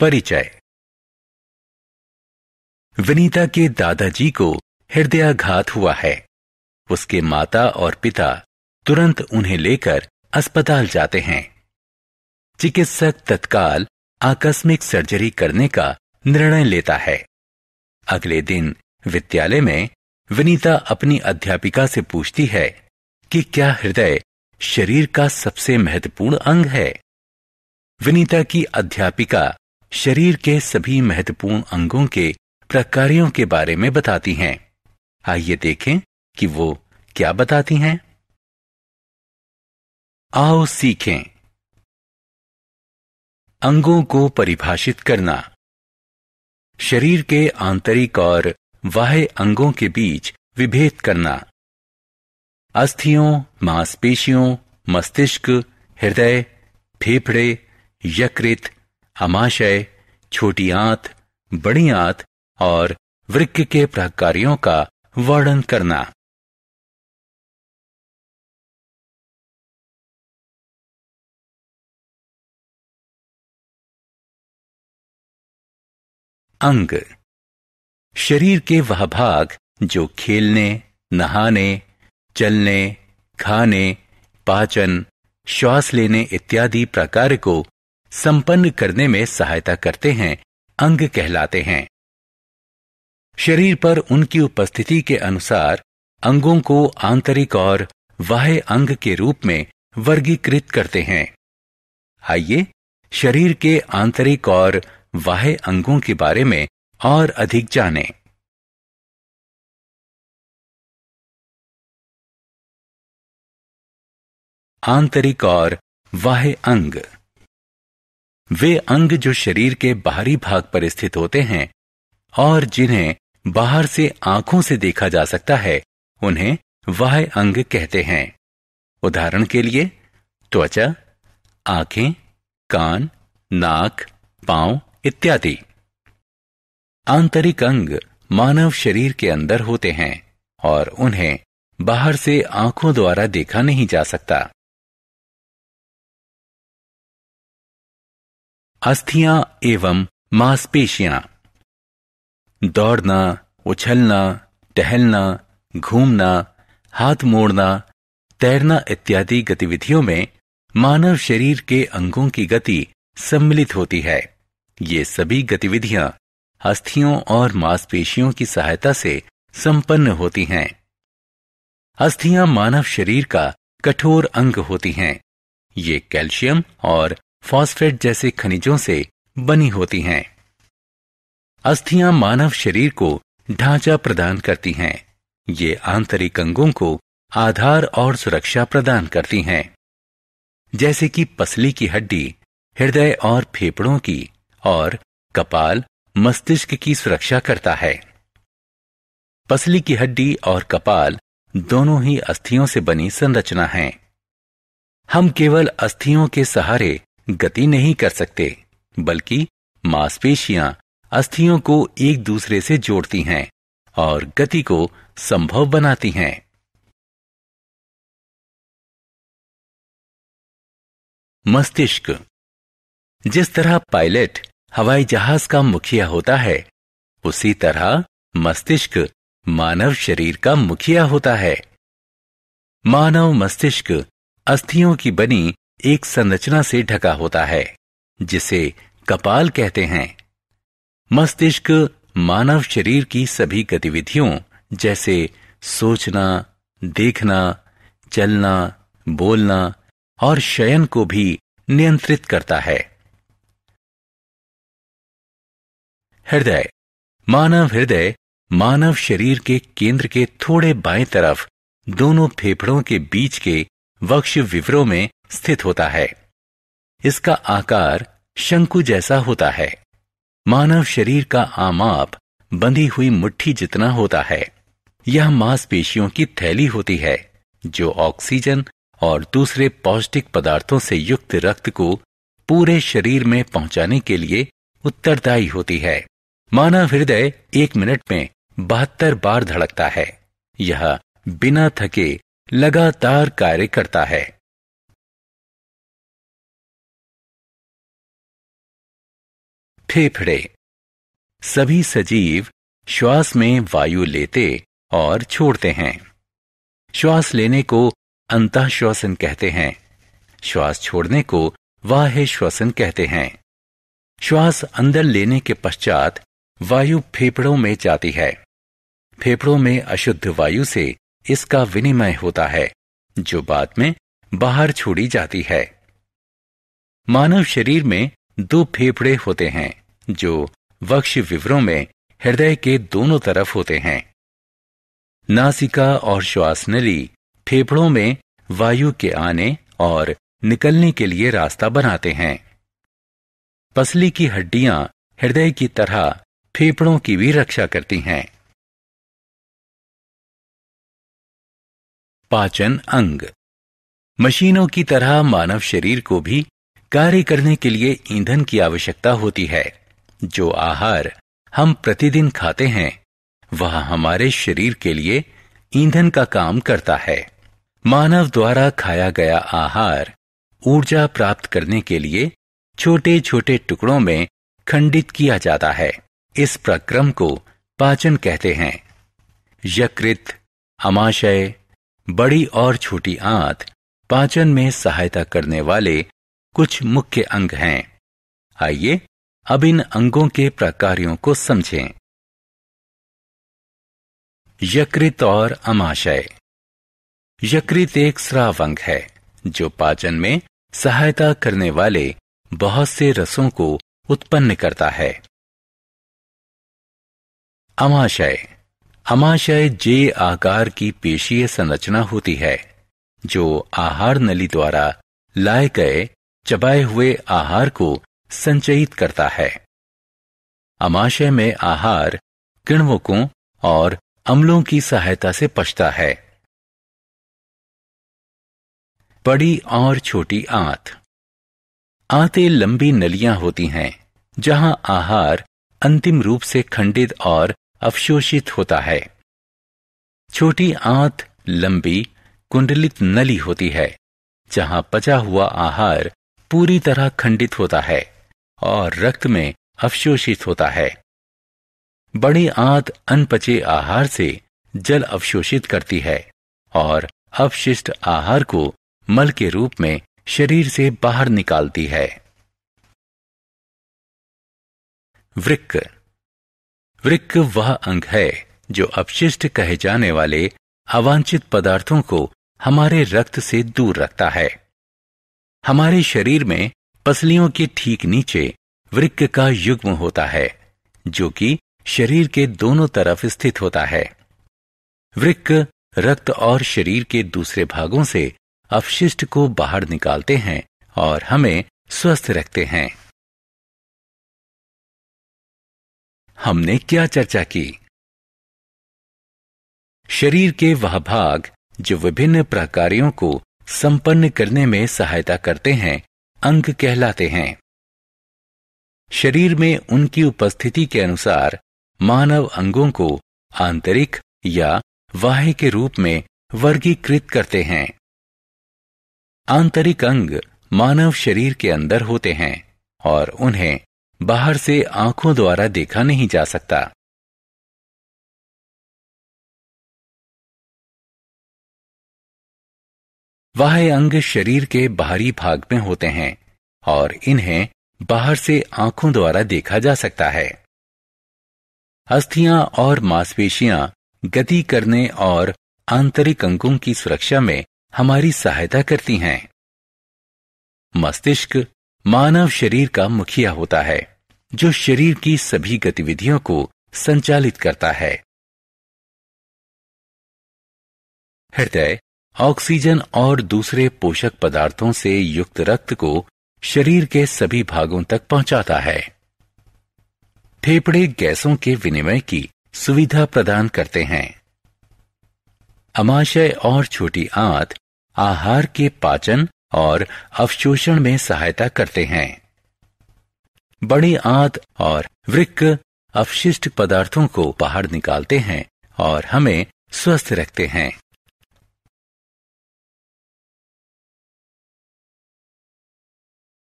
परिचय। विनीता के दादाजी को हृदयाघात हुआ है। उसके माता और पिता तुरंत उन्हें लेकर अस्पताल जाते हैं। चिकित्सक तत्काल आकस्मिक सर्जरी करने का निर्णय लेता है। अगले दिन विद्यालय में विनीता अपनी अध्यापिका से पूछती है कि क्या हृदय शरीर का सबसे महत्वपूर्ण अंग है। विनीता की अध्यापिका शरीर के सभी महत्वपूर्ण अंगों के प्रकारों के बारे में बताती हैं। आइए देखें कि वो क्या बताती हैं। आओ सीखें। अंगों को परिभाषित करना। शरीर के आंतरिक और बाह्य अंगों के बीच विभेद करना। अस्थियों, मांसपेशियों, मस्तिष्क, हृदय, फेफड़े, यकृत, आमाशय, छोटी आंत, बड़ी आंत और वृक्क के प्रकारों का वर्णन करना। अंग। शरीर के वह भाग जो खेलने, नहाने, चलने, खाने, पाचन, श्वास लेने इत्यादि प्रकार को संपन्न करने में सहायता करते हैं, अंग कहलाते हैं। शरीर पर उनकी उपस्थिति के अनुसार अंगों को आंतरिक और बाह्य अंग के रूप में वर्गीकृत करते हैं। आइए शरीर के आंतरिक और बाह्य अंगों के बारे में और अधिक जानें। आंतरिक और बाह्य अंग। वे अंग जो शरीर के बाहरी भाग पर स्थित होते हैं और जिन्हें बाहर से आंखों से देखा जा सकता है, उन्हें बाह्य अंग कहते हैं। उदाहरण के लिए त्वचा, आंखें, कान, नाक, पांव इत्यादि। आंतरिक अंग मानव शरीर के अंदर होते हैं और उन्हें बाहर से आंखों द्वारा देखा नहीं जा सकता। अस्थियां एवं मांसपेशियां। दौड़ना, उछलना, टहलना, घूमना, हाथ मोड़ना, तैरना इत्यादि गतिविधियों में मानव शरीर के अंगों की गति सम्मिलित होती है। ये सभी गतिविधियां अस्थियों और मांसपेशियों की सहायता से संपन्न होती हैं। अस्थियां मानव शरीर का कठोर अंग होती हैं। ये कैल्शियम और फॉस्फेट जैसे खनिजों से बनी होती हैं। अस्थियां मानव शरीर को ढांचा प्रदान करती हैं। ये आंतरिक अंगों को आधार और सुरक्षा प्रदान करती हैं, जैसे कि पसली की हड्डी हृदय और फेफड़ों की और कपाल मस्तिष्क की सुरक्षा करता है। पसली की हड्डी और कपाल दोनों ही अस्थियों से बनी संरचना हैं। हम केवल अस्थियों के सहारे गति नहीं कर सकते, बल्कि मांसपेशियां अस्थियों को एक दूसरे से जोड़ती हैं और गति को संभव बनाती हैं। मस्तिष्क। जिस तरह पायलट हवाई जहाज का मुखिया होता है, उसी तरह मस्तिष्क मानव शरीर का मुखिया होता है। मानव मस्तिष्क अस्थियों की बनी एक संरचना से ढका होता है, जिसे कपाल कहते हैं। मस्तिष्क मानव शरीर की सभी गतिविधियों जैसे सोचना, देखना, चलना, बोलना और शयन को भी नियंत्रित करता है। हृदय। मानव हृदय मानव शरीर के केंद्र के थोड़े बाएं तरफ दोनों फेफड़ों के बीच के वक्ष विवरों में स्थित होता है। इसका आकार शंकु जैसा होता है। मानव शरीर का आमाप बंधी हुई मुट्ठी जितना होता है। यह मांसपेशियों की थैली होती है, जो ऑक्सीजन और दूसरे पौष्टिक पदार्थों से युक्त रक्त को पूरे शरीर में पहुंचाने के लिए उत्तरदायी होती है। मानव हृदय 1 मिनट में 72 बार धड़कता है। यह बिना थके लगातार कार्य करता है। फेफड़े। सभी सजीव श्वास में वायु लेते और छोड़ते हैं। श्वास लेने को अंतःश्वसन कहते हैं। श्वास छोड़ने को बाह्य श्वसन कहते हैं। श्वास अंदर लेने के पश्चात वायु फेफड़ों में जाती है। फेफड़ों में अशुद्ध वायु से इसका विनिमय होता है, जो बाद में बाहर छोड़ी जाती है। मानव शरीर में 2 फेफड़े होते हैं, जो वक्ष विवरों में हृदय के दोनों तरफ होते हैं। नासिका और श्वास नली फेफड़ों में वायु के आने और निकलने के लिए रास्ता बनाते हैं। पसली की हड्डियां हृदय की तरह फेफड़ों की भी रक्षा करती हैं। पाचन अंग। मशीनों की तरह मानव शरीर को भी कार्य करने के लिए ईंधन की आवश्यकता होती है। जो आहार हम प्रतिदिन खाते हैं, वह हमारे शरीर के लिए ईंधन का काम करता है। मानव द्वारा खाया गया आहार ऊर्जा प्राप्त करने के लिए छोटे छोटे टुकड़ों में खंडित किया जाता है। इस प्रक्रम को पाचन कहते हैं। यकृत, अमाशय, बड़ी और छोटी आंत पाचन में सहायता करने वाले कुछ मुख्य अंग हैं। आइए अब इन अंगों के प्रकारों को समझें। यकृत और अमाशय। यकृत एक स्राव अंग है, जो पाचन में सहायता करने वाले बहुत से रसों को उत्पन्न करता है। अमाशय। अमाशय जे आकार की पेशीय संरचना होती है, जो आहार नली द्वारा लाए गए चबाए हुए आहार को संचयित करता है। अमाशय में आहार किण्वकों और अम्लों की सहायता से पचता है। बड़ी और छोटी आंत। आंतें लंबी नलियां होती हैं, जहां आहार अंतिम रूप से खंडित और अवशोषित होता है। छोटी आंत लंबी कुंडलित नली होती है, जहां पचा हुआ आहार पूरी तरह खंडित होता है और रक्त में अवशोषित होता है। बड़ी आंत अनपचे आहार से जल अवशोषित करती है और अपशिष्ट आहार को मल के रूप में शरीर से बाहर निकालती है। वृक्क। वृक्क वह अंग है जो अपशिष्ट कहे जाने वाले अवांछित पदार्थों को हमारे रक्त से दूर रखता है। हमारे शरीर में पसलियों के ठीक नीचे वृक्क का युग्म होता है, जो कि शरीर के दोनों तरफ स्थित होता है। वृक्क रक्त और शरीर के दूसरे भागों से अपशिष्ट को बाहर निकालते हैं और हमें स्वस्थ रखते हैं। हमने क्या चर्चा की? शरीर के वह भाग जो विभिन्न प्रकारों को संपन्न करने में सहायता करते हैं, अंग कहलाते हैं। शरीर में उनकी उपस्थिति के अनुसार मानव अंगों को आंतरिक या बाह्य के रूप में वर्गीकृत करते हैं। आंतरिक अंग मानव शरीर के अंदर होते हैं और उन्हें बाहर से आंखों द्वारा देखा नहीं जा सकता। बाह्य अंग शरीर के बाहरी भाग में होते हैं और इन्हें बाहर से आंखों द्वारा देखा जा सकता है। अस्थियां और मांसपेशियां गति करने और आंतरिक अंगों की सुरक्षा में हमारी सहायता करती हैं। मस्तिष्क मानव शरीर का मुखिया होता है, जो शरीर की सभी गतिविधियों को संचालित करता है। हृदय ऑक्सीजन और दूसरे पोषक पदार्थों से युक्त रक्त को शरीर के सभी भागों तक पहुंचाता है। फेफड़े गैसों के विनिमय की सुविधा प्रदान करते हैं। अमाशय और छोटी आंत आहार के पाचन और अवशोषण में सहायता करते हैं। बड़ी आंत और वृक्क अपशिष्ट पदार्थों को बाहर निकालते हैं और हमें स्वस्थ रखते हैं।